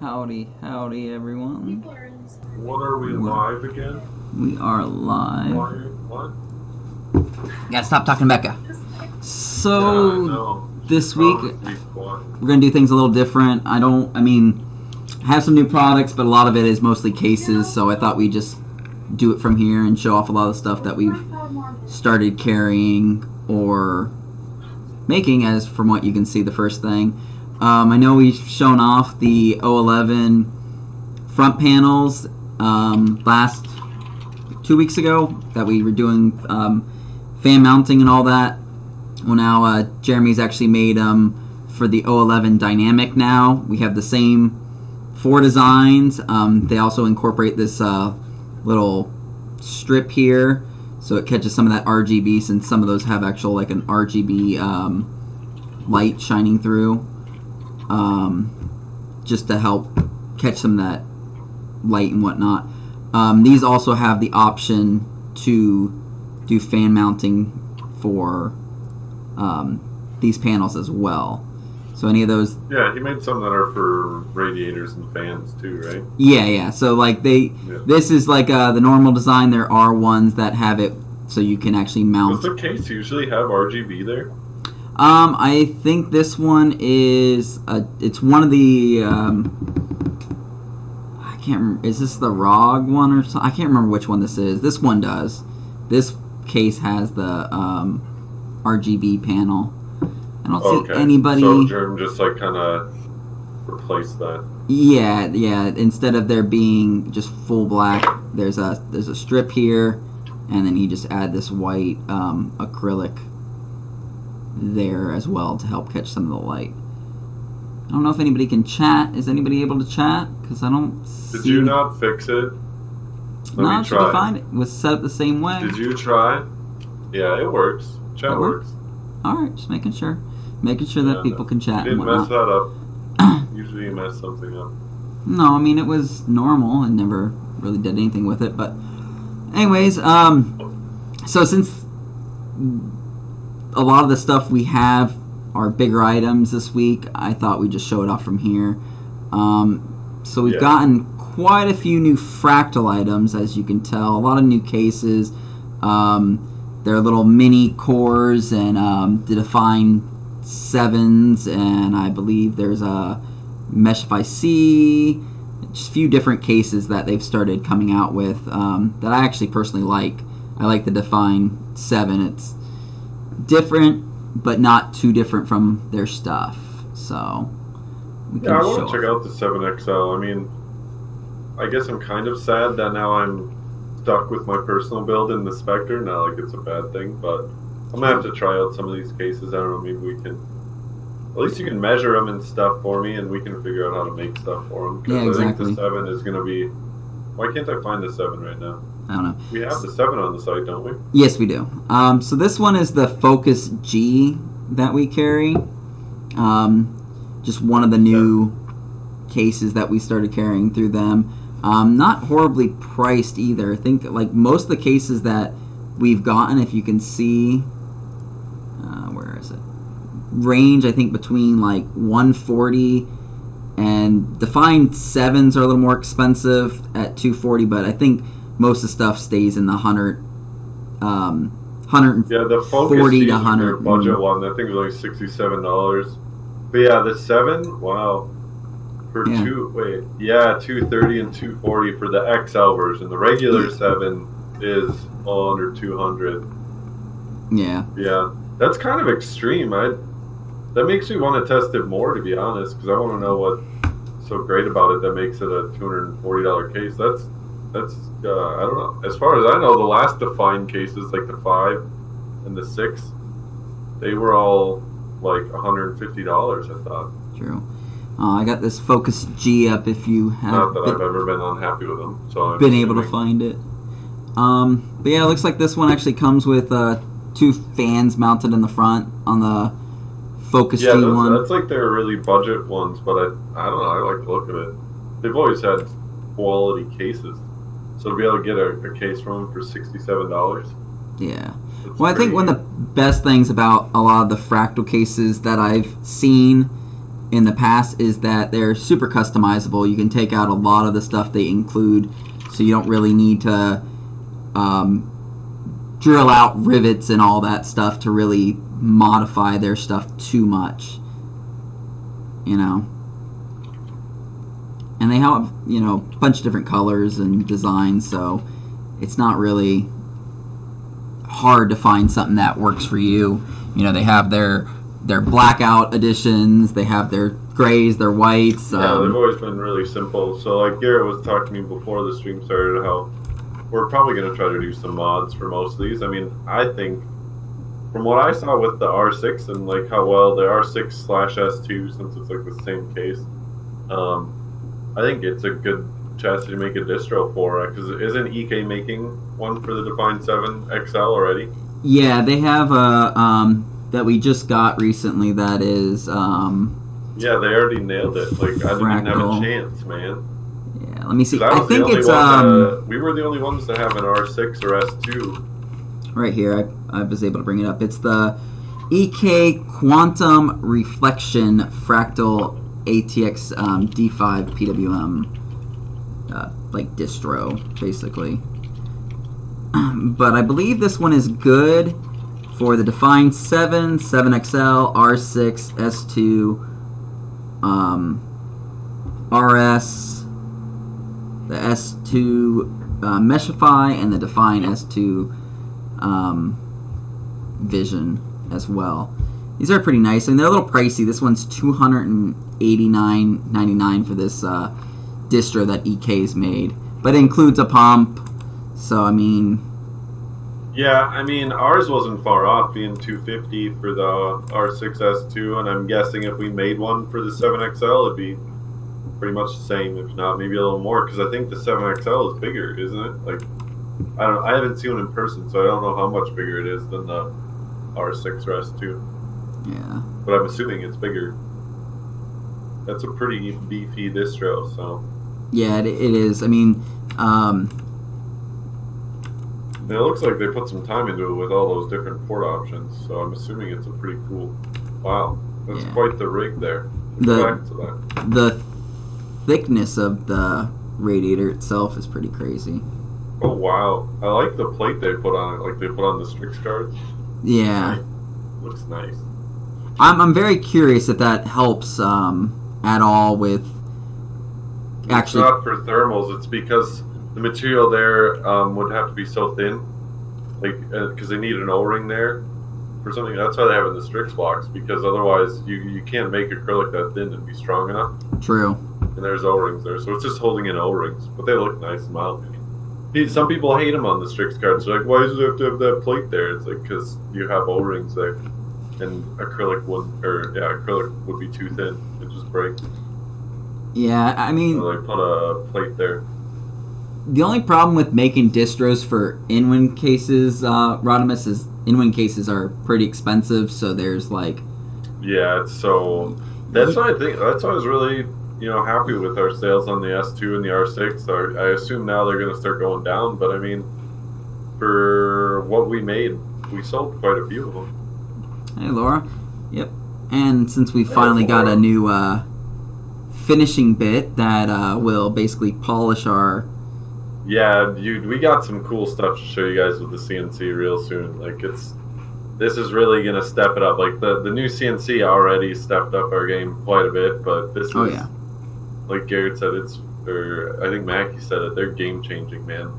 Howdy, howdy, everyone. What are we live again? We are live. What? Gotta stop talking Becca. So, this week, We're gonna do things a little different. I have some new products, but a lot of it is mostly cases, so I thought we'd just do it from here and show off a lot of stuff that we've started carrying or making, as from what you can see, the first thing. I know we've shown off the 011 front panels last 2 weeks ago that we were doing fan mounting and all that. Well, now Jeremy's actually made for the 011 dynamic now. We have the same 4 designs. They also incorporate this little strip here, so it catches some of that RGB, since some of those have actual like an RGB light shining through, just to help catch some of that light and whatnot. These also have the option to do fan mounting for these panels as well. So any of those... Yeah, he made some that are for radiators and fans too, right? Yeah. So like this is like the normal design. There are ones that have it so you can actually mount. Does the case usually have RGB there? I think this one is it's one of the I can't remember. Is this the ROG one or something? I can't remember which one this is. This one does. This case has the RGB panel. I don't see anybody. So Jerem just like kind of replaced that. Yeah. Instead of there being just full black, there's a strip here, and then he just add this white acrylic there as well to help catch some of the light. I don't know if anybody can chat. Is anybody able to chat? Because I don't see... Did you not fix it? No, it should be fine. It was set up the same way. Did you try? Yeah, it works. Chat works. Alright, just making sure. Making sure that people can chat. You didn't mess that up. Usually you mess something up. No, I mean, it was normal. I never really did anything with it. But anyways, so since a lot of the stuff we have are bigger items this week, I thought we'd just show it off from here. So we've gotten quite a few new fractal items, as you can tell. A lot of new cases. They're little mini cores and the Define 7s, and I believe there's a Meshify C. Just a few different cases that they've started coming out with that I actually personally like. I like the Define 7. It's different, but not too different from their stuff. So we can I want to check out the 7XL. I mean, I guess I'm kind of sad that now I'm stuck with my personal build in the Spectre. Not like it's a bad thing, but I'm gonna have to try out some of these cases. I don't know, maybe we can... At least you can measure them and stuff for me, and we can figure out how to make stuff for them. Yeah, exactly. I think the 7 is gonna be... Why can't I find the 7 right now? I don't know. We have the 7 on the site, don't we? Yes, we do. So this one is the Focus G that we carry. Just one of the new cases that we started carrying through them. Not horribly priced either. I think like most of the cases that we've gotten, if you can see, where is it? Range, I think, between like 140 and Define 7s are a little more expensive at 240, but I think most of the stuff stays in the 100, 140 yeah, the Focus to 100. Budget one, I think it was like $67. But yeah, the 7, wow. For 230 and 240 for the XL version. The regular 7 is all under 200. Yeah. Yeah, that's kind of extreme. That makes me want to test it more, to be honest, because I want to know what's so great about it that makes it a $240 case. That's I don't know. As far as I know, the last Define cases, like the 5 and the 6, they were all like $150, I thought. True. I got this Focus G up if you have... Not that I've ever been unhappy with them. So I'm been able to find it. But yeah, it looks like this one actually comes with 2 fans mounted in the front on the Focus G one. That's like their really budget ones, but I don't know. I like the look of it. They've always had quality cases. So to be able to get a case from them for $67. Yeah. Well, I think one of the best things about a lot of the fractal cases that I've seen in the past is that they're super customizable. You can take out a lot of the stuff they include, so you don't really need to drill out rivets and all that stuff to really modify their stuff too much. You know. And they have, you know, a bunch of different colors and designs, so it's not really hard to find something that works for you. You know, they have their blackout editions, they have their grays, their whites. Yeah, they've always been really simple. So, like Garrett was talking to me before the stream started, how we're probably going to try to do some mods for most of these. I mean, I think from what I saw with the R6 and like how well the R6/S2, since it's like the same case, I think it's a good chassis to make a distro for, because isn't EK making one for the Define 7 XL already? Yeah, they have a that we just got recently that is yeah, they already nailed it. Like, I didn't even have a chance, man. Yeah, let me see. I think it's we were the only ones to have an R6 or S2. Right here, I was able to bring it up. It's the EK Quantum Reflection Fractal ATX D5 PWM like distro, basically. But I believe this one is good for the Define 7, 7XL, R6, S2, RS, the S2 Meshify, and the Define S2 Vision as well. These are pretty nice, and they're a little pricey. This one's $289.99 for this distro that EK's made, but it includes a pump. So I mean, yeah, I mean ours wasn't far off, being $250 for the R6S2, and I'm guessing if we made one for the 7XL, it'd be pretty much the same, if not maybe a little more, because I think the 7XL is bigger, isn't it? Like, I haven't seen it in person, so I don't know how much bigger it is than the R6 or S2. Yeah. But I'm assuming it's bigger. That's a pretty beefy distro, so. Yeah, it is. I mean, it looks like they put some time into it with all those different port options, so I'm assuming it's a pretty cool. Wow, that's quite the rig there. Back to that. The thickness of the radiator itself is pretty crazy. Oh wow, I like the plate they put on it, like they put on the Strix cards. Yeah, looks nice. I'm very curious if that helps at all with actually. It's not for thermals. It's because the material there would have to be so thin, like because they need an O-ring there for something. That's why they have it in the Strix box, because otherwise you can't make acrylic that thin and be strong enough. True. And there's O-rings there, so it's just holding in O-rings, but they look nice in my opinion. Some people hate them on the Strix cards. They're like, why does it have to have that plate there? It's like, because you have O-rings there, and acrylic would be too thin. It'd just break. Yeah, I mean, so they put a plate there. The only problem with making distros for in-wind cases, Rodimus, is in-wind cases are pretty expensive. So there's like, yeah, so that's why I think that's why I was really happy with our sales on the S2 and the R6. I assume now they're going to start going down, but I mean, for what we made, we sold quite a few of them. Hey, Laura. Yep. And since we finally got a new finishing bit that will basically polish our... Yeah, we got some cool stuff to show you guys with the CNC real soon. Like, this is really going to step it up. Like, the new CNC already stepped up our game quite a bit, but this is, like Garrett said, I think Mackie said it, they're game-changing, man.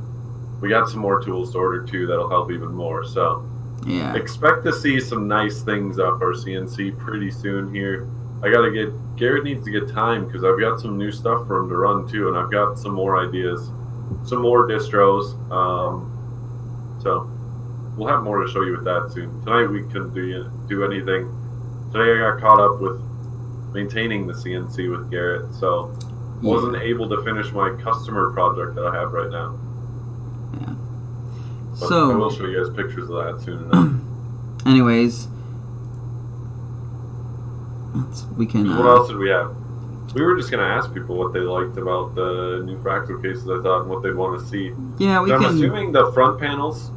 We got some more tools to order, too, that'll help even more, so... Yeah. Expect to see some nice things off our CNC pretty soon here. Garrett needs to get time, because I've got some new stuff for him to run, too, and I've got some more ideas. Some more distros, so we'll have more to show you with that soon. Tonight we couldn't do anything. Today I got caught up with maintaining the CNC with Garrett, so wasn't able to finish my customer project that I have right now. Yeah. But so I will show you guys pictures of that soon enough. Anyways, we can. What else did we have? We were just going to ask people what they liked about the new fractal cases, I thought, and what they'd want to see. Yeah, I'm assuming the front panels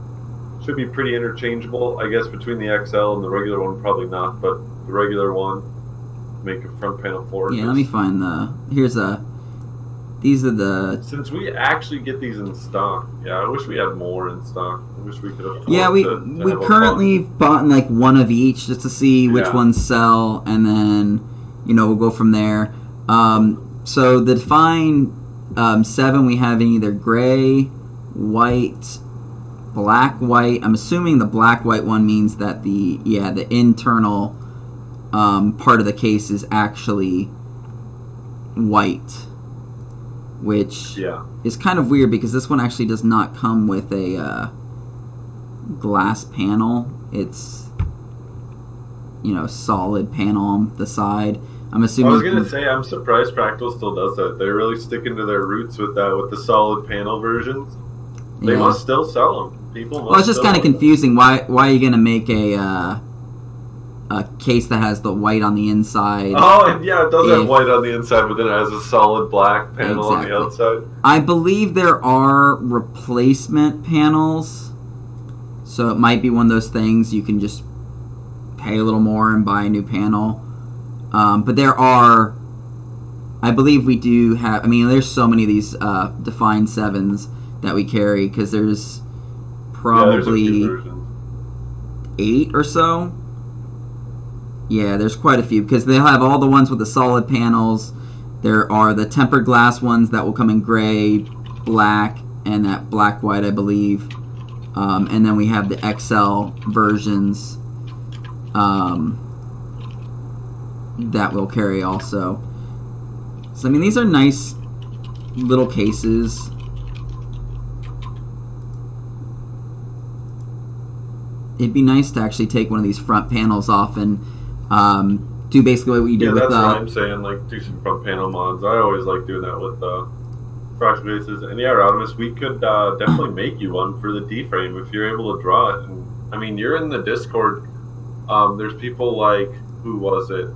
should be pretty interchangeable. I guess between the XL and the regular one, probably not, but the regular one, make a front panel for. Yeah, let me find these are the... Since we actually get these in stock, yeah, I wish we had more in stock. I wish we could afford Yeah, we currently bought like one of each just to see which ones sell, and then, we'll go from there. So the Define 7 we have in either gray, white, black, white. I'm assuming the black, white one means that the internal part of the case is actually white, which is kind of weird because this one actually does not come with a glass panel. It's solid panel on the side. I'm assuming. I was gonna say I'm surprised Fractal still does that. They're really sticking to their roots with that, with the solid panel versions. They must still sell them. People must. Well, it's just kind of confusing. Why are you gonna make a case that has the white on the inside? Oh, and yeah, it does have white on the inside, but then it has a solid black panel on the outside. I believe there are replacement panels, so it might be one of those things you can just pay a little more and buy a new panel. But there are, I believe we do have, there's so many of these Define 7s that we carry, because there's probably 8 or so. Yeah, there's quite a few, because they'll have all the ones with the solid panels. There are the tempered glass ones that will come in gray, black, and that black white, I believe. And then we have the XL versions that we'll carry also. So these are nice little cases. It'd be nice to actually take one of these front panels off and do basically what you did with that's what I'm saying, like do some front panel mods. I always like doing that with fractal bases. And yeah, Rodimus, we could definitely make you one for the D-frame if you're able to draw it. And you're in the Discord. There's people like, who was it?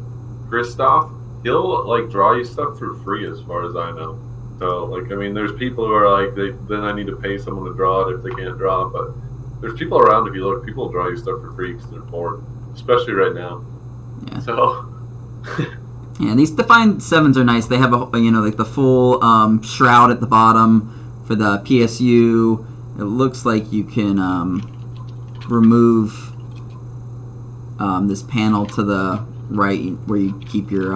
Christoph, he'll draw you stuff for free as far as I know. So there's people who are like, then I need to pay someone to draw it if they can't draw it. But there's people around, if you look, people draw you stuff for free because they're bored, especially right now. Yeah. So. Yeah, these Define 7s are nice. They have the full shroud at the bottom for the PSU. It looks like you can remove this panel to the right where you keep your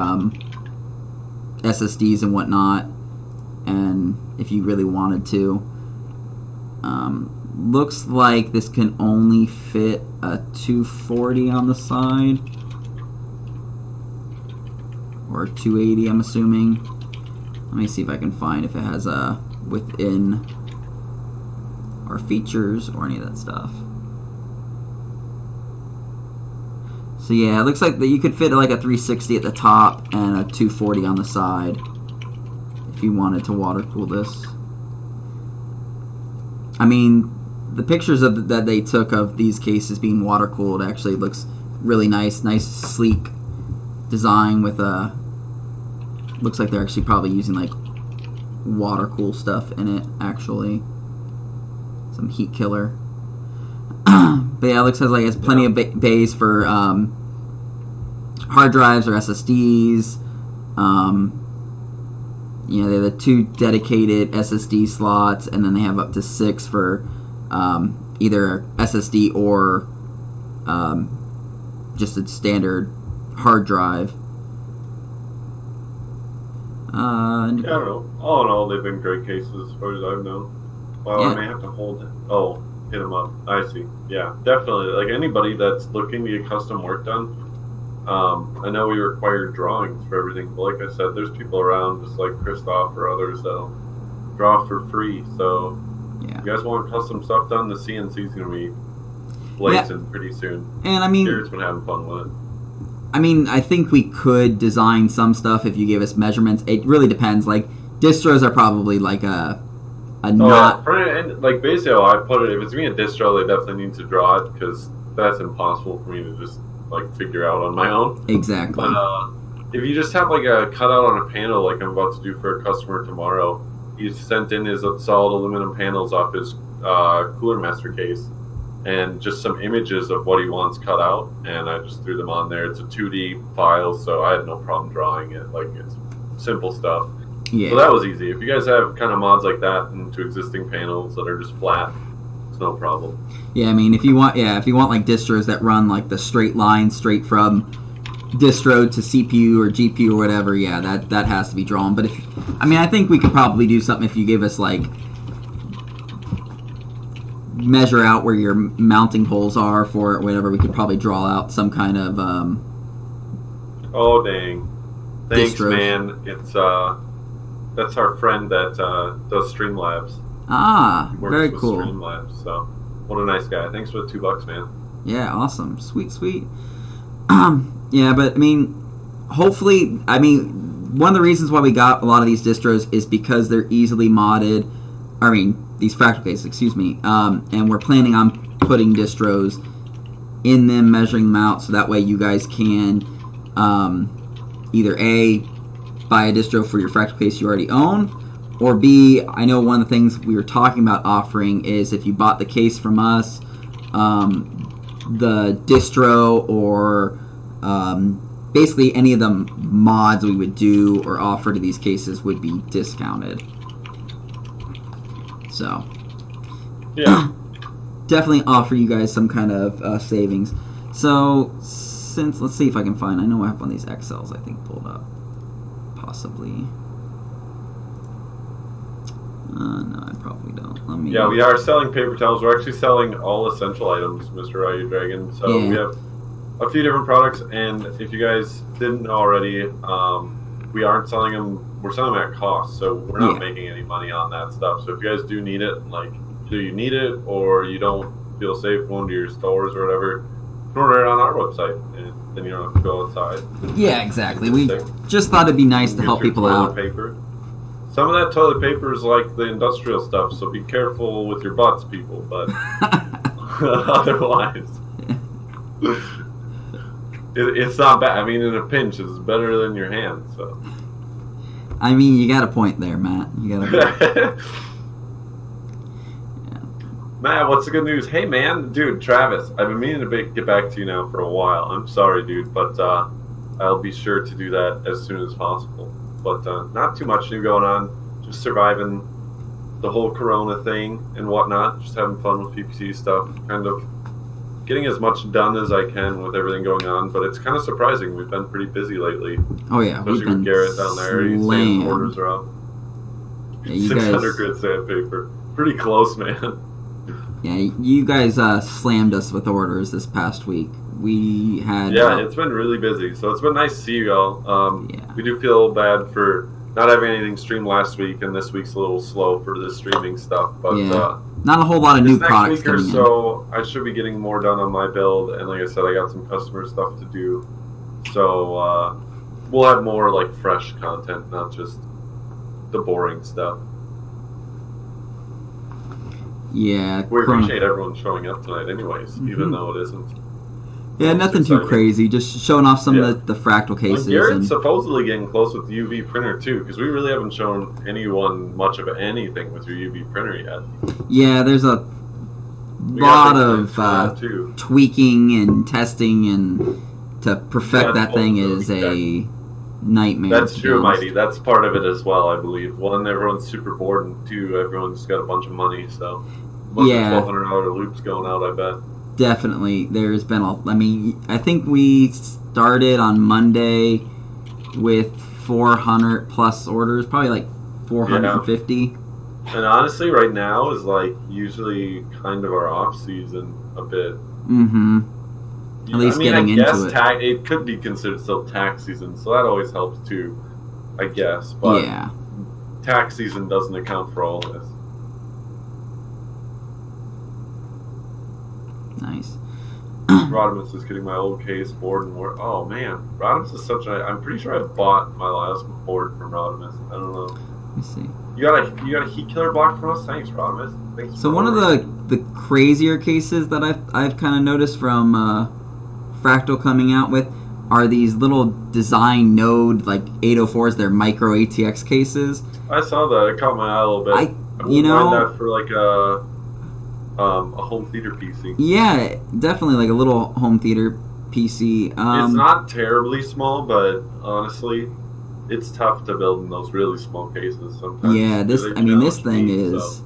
SSDs and whatnot, and if you really wanted to. Looks like this can only fit a 240 on the side, or 280, I'm assuming. Let me see if I can find if it has a within or features or any of that stuff. So yeah, it looks like that you could fit like a 360 at the top and a 240 on the side if you wanted to water cool this. The pictures that they took of these cases being water cooled actually looks really nice. Nice, sleek design with looks like they're actually probably using like water cool stuff in it, actually. Some heat killer. But yeah, it looks like it has plenty of bays for hard drives or SSDs. They have the 2 dedicated SSD slots, and then they have up to 6 for either SSD or just a standard hard drive. I don't know. All in all, they've been great cases as far as I've known. Well, I may have to hold it. Oh, hit them up. I see. Yeah, definitely. Like anybody that's looking to get custom work done, I know we require drawings for everything, but like I said, there's people around just like Christoph or others that'll draw for free. So if you guys want custom stuff done, the CNC's going to be blazing pretty soon. And Garrett's been having fun with it. I think we could design some stuff if you give us measurements. It really depends. Like, distros are probably like basically how I put it, if it's me a distro, they definitely need to draw it, because that's impossible for me to just figure out on my own. Exactly. But if you just have a cutout on a panel, like I'm about to do for a customer tomorrow, he sent in his solid aluminum panels off his Cooler Master case, and just some images of what he wants cut out, and I just threw them on there. It's a 2D file, so I had no problem drawing it. Like, it's simple stuff. Yeah. So that was easy. If you guys have kind of mods like that into existing panels that are just flat, it's no problem. Yeah, I mean, if you want like distros that run like the straight line straight from distro to CPU or GPU or whatever, yeah, that has to be drawn. But I think we could probably do something if you give us like measure out where your mounting holes are for it, whatever. We could probably draw out some kind of oh dang, thanks distros. Man. It's that's our friend that does Streamlabs. Ah, Works very with cool. Streamlabs, so what a nice guy. Thanks for the $2, man. Yeah, awesome. Sweet. Yeah, but I mean, hopefully, one of the reasons why we got a lot of these distros is because they're easily modded. I mean, these fractal cases, excuse me. And we're planning on putting distros in them, measuring them out, so that way you guys can either A, buy a distro for your fractal case you already own, or B, I know one of the things we were talking about offering is if you bought the case from us, the distro or basically any of the mods we would do or offer to these cases would be discounted. So, yeah, definitely offer you guys some kind of savings. So, let's see if I can find, I know I have one of these Excels I think pulled up, possibly. No, I probably don't. Let me. Yeah, we are selling paper towels. We're actually selling all essential items, Mr. Ryu Dragon. So Yeah. we have a few different products, and if you guys didn't know already, we aren't selling them. We're selling them at cost, so we're not making any money on that stuff. So if you guys do need it, like, do you need it or you don't feel safe going to your stores or whatever, you can order it on our website, and then you don't have to go outside. Yeah, exactly. We just thought it'd be nice to help people out. Paper. Some of that toilet paper is like the industrial stuff, so be careful with your butts, people. But otherwise, it's not bad. I mean, in a pinch, it's better than your hand. So, I mean, you got a point there, Matt. You got a point. Yeah. Matt, what's the good news? Hey, man, dude, Travis, I've been meaning to get back to you now for a while. I'm sorry, dude, but I'll be sure to do that as soon as possible. But not too much new going on. Just surviving the whole Corona thing and whatnot. Just having fun with PPC stuff. Kind of getting as much done as I can with everything going on. But it's kind of surprising. We've been pretty busy lately. Oh, yeah. Especially with Garrett down there. He's saying orders are up. Yeah, 600 grit sandpaper. Pretty close, man. Yeah, you guys slammed us with orders this past week. We had... Yeah, it's been really busy. So it's been nice to see you all. Yeah. We do feel bad for not having anything streamed last week, and this week's a little slow for the streaming stuff. But yeah. Not a whole lot of new products coming coming in. So I should be getting more done on my build, and like I said, I got some customer stuff to do. So we'll have more like fresh content, not just the boring stuff. Yeah. We appreciate everyone showing up tonight anyways, even though it isn't. Yeah, nothing too crazy. Just showing off some of the fractal cases. Garrett's supposedly getting close with the UV printer too, because we really haven't shown anyone much of anything with your UV printer yet. Yeah, there's a lot of tweaking and testing, and to perfect that thing is a nightmare. That's true, Mighty. That's part of it as well, I believe. One, everyone's super bored, and two, everyone's got a bunch of money, so most of $1,200 loops going out, I bet. Definitely, there's been I think we started on Monday with 400 plus orders, probably like 450. Yeah. And honestly, right now is like usually kind of our off season a bit. Mm-hmm. At least getting into it. It could be considered still tax season, so that always helps too, I guess. But yeah, tax season doesn't account for all this. Nice. Rodimus is getting my old case board and work. Oh man, Rodimus is such a. I'm pretty sure I bought my last board from Rodimus. I don't know. Let me see. You got a heat killer block for us? Thanks, Rodimus. Thanks. So one of the crazier cases that I've kind of noticed from Fractal coming out with are these little design node like 804s. They're micro ATX cases. I saw that. It caught my eye a little bit. I wouldn't mind that for like a a home theater PC. Yeah, definitely like a little home theater PC. It's not terribly small, but honestly, it's tough to build in those really small cases sometimes. Yeah, They this challenge thing me, is.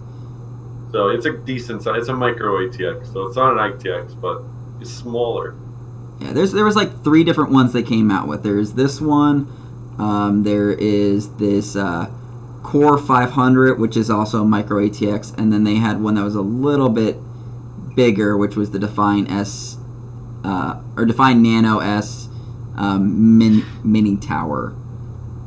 so it's a decent size. It's a micro ATX, so it's not an ITX, but it's smaller. Yeah, there was like 3 different ones they came out with. There's this one. There is this Core 500, which is also a micro ATX, and then they had one that was a little bit bigger, which was the Define S or Define Nano S mini tower,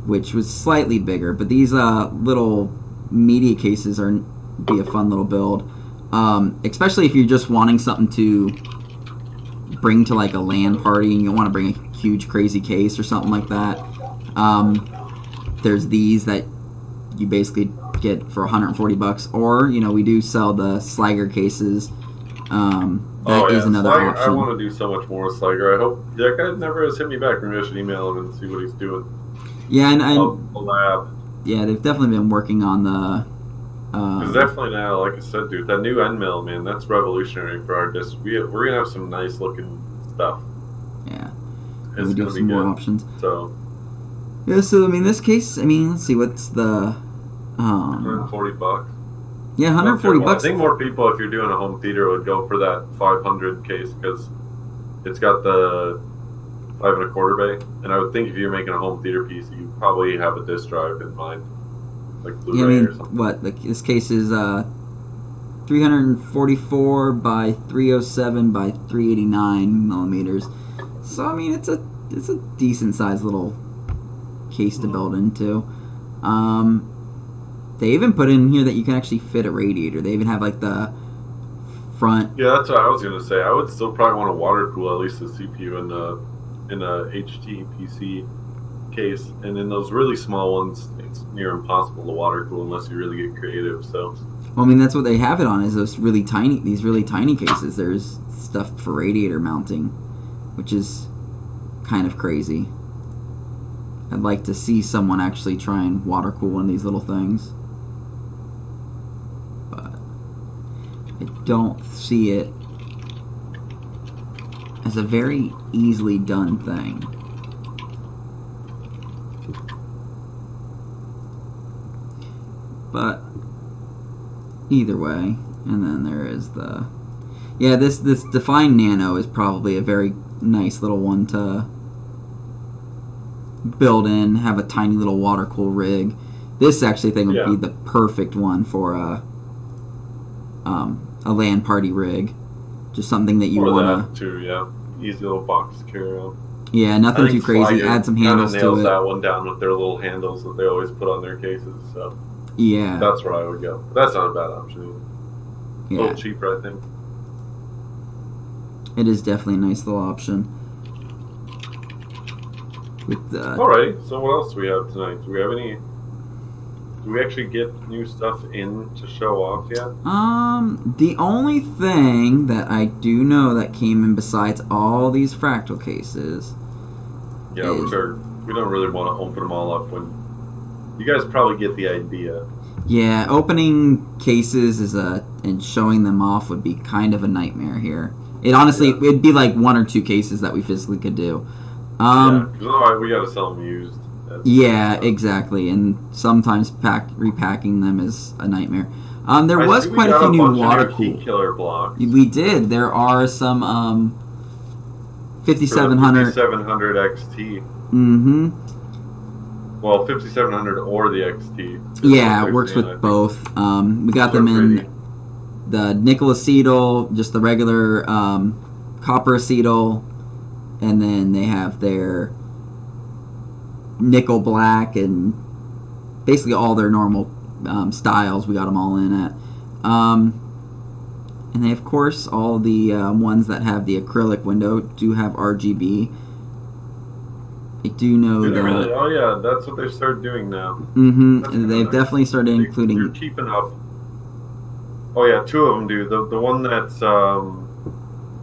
which was slightly bigger. But these little media cases are be a fun little build, especially if you're just wanting something to bring to like a LAN party and you don't want to bring a huge crazy case or something like that. There's these that you basically get for $140, or we do sell the Slagger cases. That is another Slagger, option. I want to do so much more with Slagger. I hope that guy never has hit me back. Maybe I should email him and see what he's doing. Yeah, and a lab. Yeah, they've definitely been working on the. Because definitely now, like I said, dude, that new end mill, man, that's revolutionary for our disc. We're gonna have some nice looking stuff. Yeah, It's we do have some more options. So. Yeah, so this case, let's see, what's the. $140. Yeah, $140. I think more people, if you're doing a home theater, would go for that 500 case because it's got the 5 1/4 bay. And I would think if you're making a home theater piece, you probably have a disk drive in mind, like Blu-ray or something. What? This case is 344 by 307 by 389 millimeters. So it's a decent sized little case to build into. They even put in here that you can actually fit a radiator. They even have like the front. Yeah, that's what I was gonna say. I would still probably want to water cool at least the CPU in a HT PC case, and in those really small ones, it's near impossible to water cool unless you really get creative. So. Well, that's what they have it on, is these really tiny cases. There's stuff for radiator mounting, which is kind of crazy. I'd like to see someone actually try and water cool one of these little things. But I don't see it as a very easily done thing. But either way, and then there is the this Define Nano is probably a very nice little one to build in, have a tiny little water cool rig. This actually thing would be the perfect one for a LAN party rig. Just something that you want to easy little box to carry around. Yeah, nothing too crazy. Add some handles to it. Nails that one down with their little handles that they always put on their cases. So yeah, that's where I would go. That's not a bad option either. Yeah. A little cheaper, I think. It is definitely a nice little option. Alright, so what else do we have tonight? Do we have any? Do we actually get new stuff in to show off yet? The only thing that I do know that came in besides all these fractal cases. Yeah, we don't really want to open them all up when you guys probably get the idea. Yeah, opening cases and showing them off would be kind of a nightmare here. It honestly, it'd be like 1 or 2 cases that we physically could do. Because otherwise we gotta sell them used. Yeah, exactly, and sometimes repacking them is a nightmare. There was quite a few new water cool killer blocks. We did. There are some 5700 XT. Mm-hmm. Well, 5700 or the XT. Yeah, it works with both. We got them in the nickel acetal, just the regular copper acetal, and then they have their nickel black and basically all their normal styles. We got them all in at. And they, of course, all the ones that have the acrylic window do have RGB. I do know that. Really? Oh yeah, that's what they've started doing now. Mm-hmm. They've definitely started including. You're keeping up. Oh yeah, 2 of them do. The one that's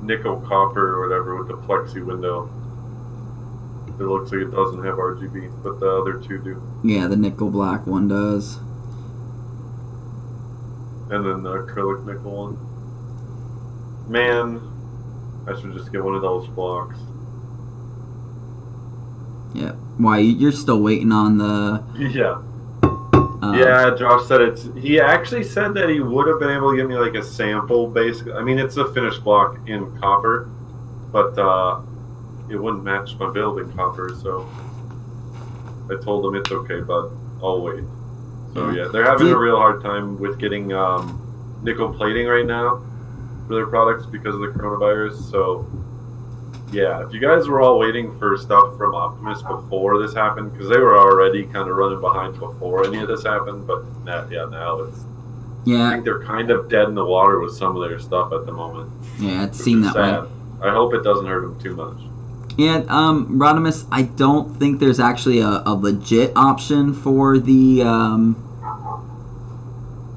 nickel copper or whatever with the plexi window. It looks like it doesn't have RGB, but the other 2 do. Yeah, the nickel black one does. And then the acrylic nickel one. Man, I should just get one of those blocks. Yeah. Why, you're still waiting on the... Yeah. Yeah, Josh said he actually said that he would have been able to give me like a sample, basically. I mean, it's a finished block in copper, but it wouldn't match my build in copper, so I told him it's okay, but I'll wait. So yeah, they're having a real hard time with getting nickel plating right now for their products because of the coronavirus. So yeah, if you guys were all waiting for stuff from Optimus before this happened, because they were already kind of running behind before any of this happened, but now it's... Yeah. I think they're kind of dead in the water with some of their stuff at the moment. Yeah, it seemed that way. I hope it doesn't hurt them too much. Yeah, Rodimus, I don't think there's actually a legit option for the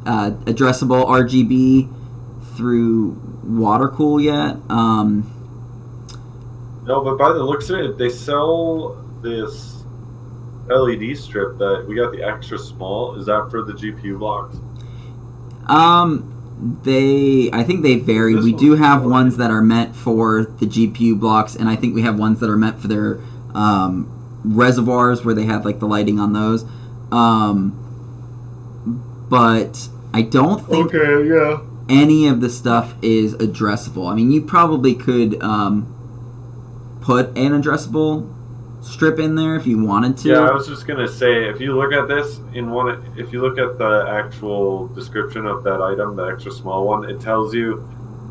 addressable RGB through water-cool yet. No, but by the looks of it, they sell this LED strip that we got the extra small. Is that for the GPU blocks? I think they vary. We do have ones that are meant for the GPU blocks, and I think we have ones that are meant for their reservoirs where they have like the lighting on those. But I don't think any of the stuff is addressable. I mean, you probably could put an addressable strip in there if you wanted to. Yeah, I was just gonna say, if you look at this if you look at the actual description of that item, the extra small one, it tells you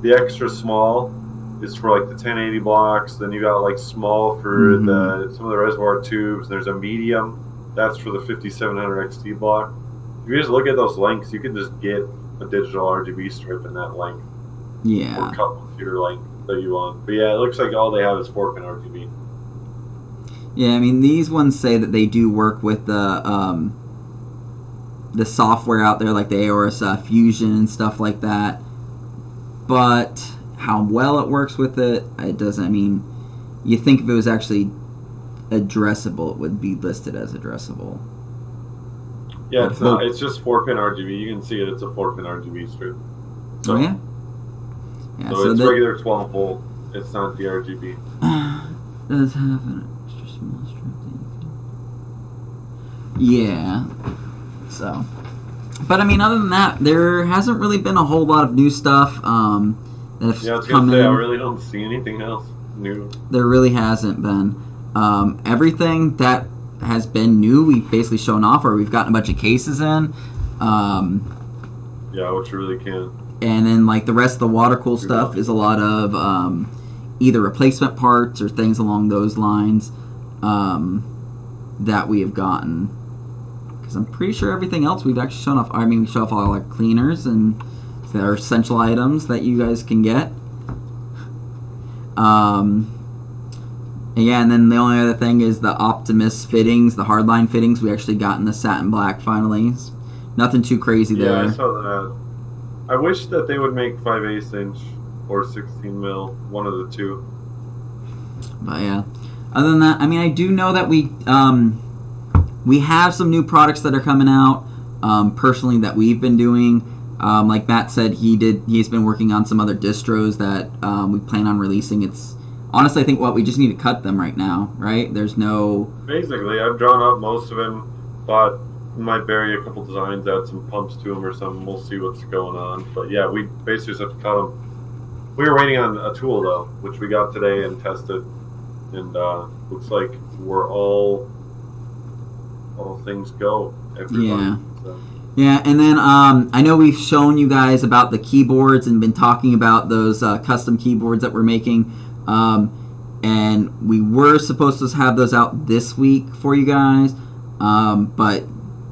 the extra small is for like the 1080 blocks. Then you got like small for some of the reservoir tubes. There's a medium that's for the 5700 XT block. If you just look at those lengths, you can just get a digital RGB strip in that length. Yeah. Or cut with your length that you want. But yeah, it looks like all they have is 4-pin RGB. Yeah, I mean, these ones say that they do work with the software out there, like the AORS Fusion and stuff like that. But how well it works with it doesn't. I mean, you think if it was actually addressable, it would be listed as addressable. Yeah, it's not. It's just 4-pin RGB. You can see it. It's a 4-pin RGB strip. So, oh yeah. Yeah. So it's regular 12 volt. It's not the RGB. Does have an extra small strip. Yeah. So, but I mean, other than that, there hasn't really been a whole lot of new stuff. That have I was come gonna say, in. I really don't see anything else new. There really hasn't been. Everything that has been new, we've basically shown off, or we've gotten a bunch of cases in. Yeah, which really can't. And then, like, the rest of the water-cool stuff is a lot of either replacement parts or things along those lines that we have gotten. Because I'm pretty sure everything else we've actually shown off. I mean, we show off all our cleaners and their essential items that you guys can get. Yeah, and then the only other thing is the Optimus fittings, the hardline fittings. We actually got in the satin black finally. Nothing too crazy there. Yeah, I saw that. I wish that they would make 5/8 inch or 16 mil, one of the two. But yeah, other than that, I mean, I do know that we have some new products that are coming out. Personally, that we've been doing. Like Matt said, he's been working on some other distros that we plan on releasing. It's honestly, I think we just need to cut them right now, right? There's no... Basically, I've drawn up most of them, but might bury a couple designs, add some pumps to them or something. We'll see what's going on. But yeah, we basically just have to cut them. We were waiting on a tool, though, which we got today and tested. And looks like we're all things go. Everybody. Yeah. So. Yeah, and then I know we've shown you guys about the keyboards and been talking about those custom keyboards that we're making. And we were supposed to have those out this week for you guys. But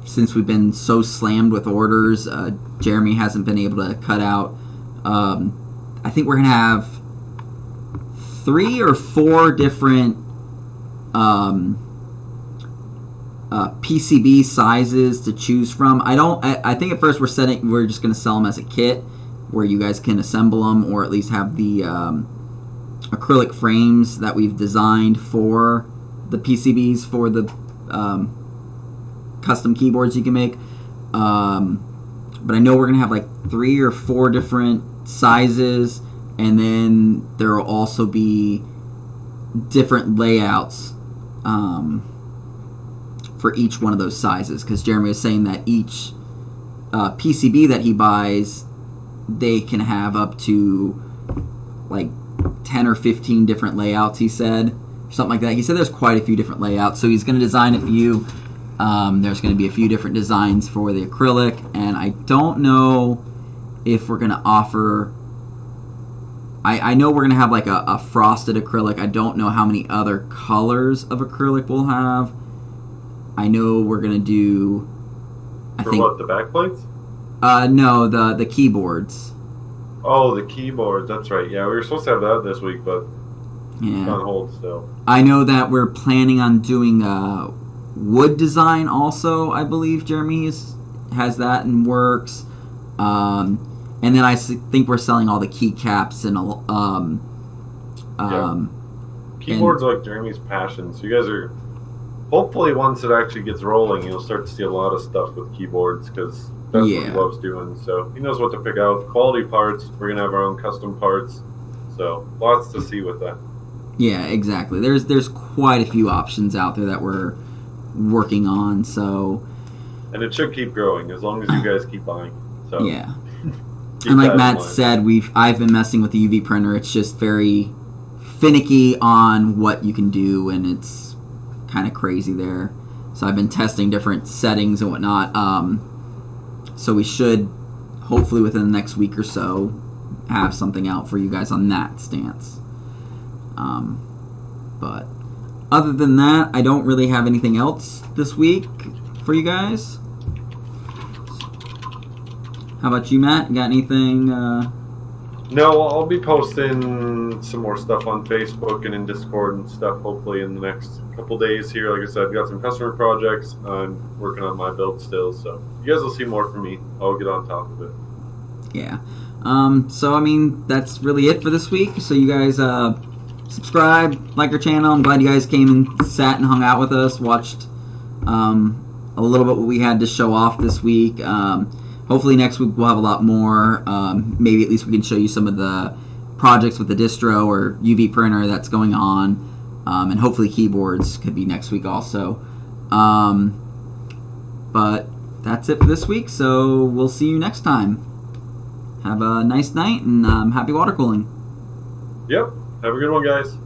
since we've been so slammed with orders, Jeremy hasn't been able to cut out. I think we're going to have 3 or 4 different PCB sizes to choose from. I think at first we're just going to sell them as a kit where you guys can assemble them or at least have the acrylic frames that we've designed for the PCBs for the custom keyboards you can make. But I know we're going to have like 3 or 4 different sizes and then there will also be different layouts for each one of those sizes, because Jeremy was saying that each PCB that he buys, they can have up to like 10 or 15 different layouts, he said, something like that. He said there's quite a few different layouts, so he's going to design a few. There's going to be a few different designs for the acrylic, and I don't know if we're going to offer... I know we're going to have like a frosted acrylic. I don't know how many other colors of acrylic we'll have. I know we're going to do... What, the backplates? No, the keyboards. Oh, the keyboards. That's right. Yeah, we were supposed to have that this week, but it's on hold still. I know that we're planning on doing wood design also, I believe Jeremy has that in works. And then I think we're selling all the keycaps and keyboards are like Jeremy's passion. So you guys are hopefully, once it actually gets rolling, you'll start to see a lot of stuff with keyboards, because that's what he loves doing. So he knows what to pick out. Quality parts. We're gonna have our own custom parts. So lots to see with that. Yeah, exactly. There's quite a few options out there that we're working on. So, and it should keep growing as long as you guys keep buying. So yeah. And like Matt said, I've been messing with the UV printer. It's just very finicky on what you can do, and it's kind of crazy there. So I've been testing different settings and whatnot. So we should, hopefully within the next week or so, have something out for you guys on that stance. But other than that, I don't really have anything else this week for you guys. How about you, Matt? Got anything? No, I'll be posting some more stuff on Facebook and in Discord and stuff, hopefully in the next couple days here. Like I said, I've got some customer projects. I'm working on my build still, so you guys will see more from me. I'll get on top of it. Yeah. So, I mean, that's really it for this week. So you guys subscribe, like our channel. I'm glad you guys came and sat and hung out with us, watched a little bit what we had to show off this week. Hopefully next week we'll have a lot more. Maybe at least we can show you some of the projects with the distro or UV printer that's going on. And hopefully keyboards could be next week also. But that's it for this week, so we'll see you next time. Have a nice night, and happy water cooling. Yep. Have a good one, guys.